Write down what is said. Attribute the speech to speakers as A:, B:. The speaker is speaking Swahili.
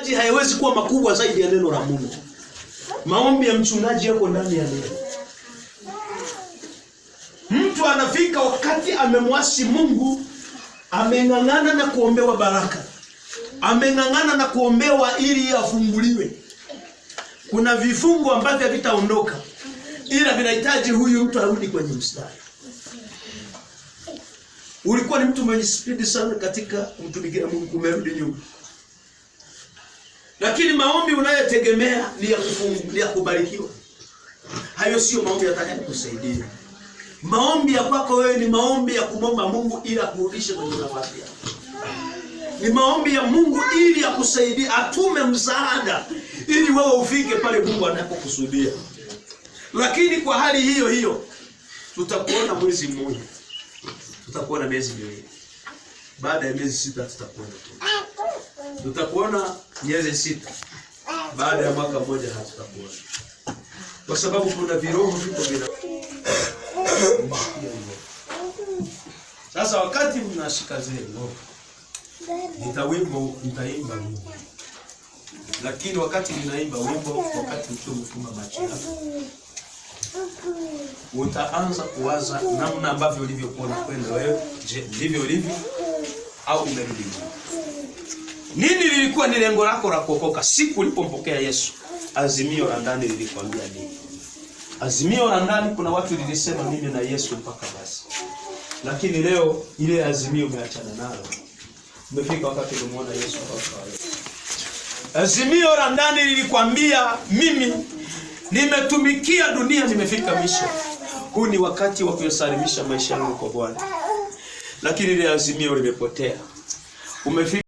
A: mchungaji hayawezi kuwa makubwa zaidi ya neno la Mungu. Maombi ya mchungaji yako ndani ya neno. Mtu anafika wakati amemwasi Mungu, ameng'ang'ana na kuombewa baraka, ameng'ang'ana na kuombewa ili afunguliwe. Kuna vifungo ambavyo vitaondoka, ila vinahitaji huyu mtu arudi kwenye mstari. Ulikuwa ni mtu mwenye spidi sana katika kumtumikia Mungu, umerudi nyuma. Lakini maombi unayotegemea ni ya kubarikiwa. Hayo sio maombi yatakayokusaidia. Maombi ya kwako wewe ni maombi ya kumomba Mungu ili akurudishe kwenye nafasi yako. Ni maombi ya Mungu ili akusaidie, atume msaada ili wewe ufike pale Mungu anapokusudia. Lakini kwa hali hiyo hiyo tutakuona mwezi mmoja, tutakuona miezi miwili, baada ya miezi 6 tutakuona tu. Tutakuona miezi 6, baada ya mwaka mmoja hatutakuona. Kwa sababu kuna viroho viko bila. Sasa wakati mnashika zenu, nitaimba wimbo. Lakini wakati ninaimba wimbo, wakati mfunga macho yako, utaanza kuwaza namna ambavyo ulivyokuwa kwenda wewe. Je, ndivyo ulivyo au umerudi nyuma? Nini lilikuwa ni lengo lako la kuokoka siku ulipompokea Yesu? Azimio la ndani lilikwambia nini? Azimio la ndani, kuna watu lilisema mimi na Yesu mpaka basi. Lakini leo ile azimio umeachana nalo. Umefika wakati umemuona Yesu kwa wewe. Azimio la ndani lilikwambia mimi nimetumikia dunia, nimefika mwisho. Huu ni wakati wa kuyasalimisha maisha yangu kwa Bwana. Lakini ile azimio limepotea. Umefika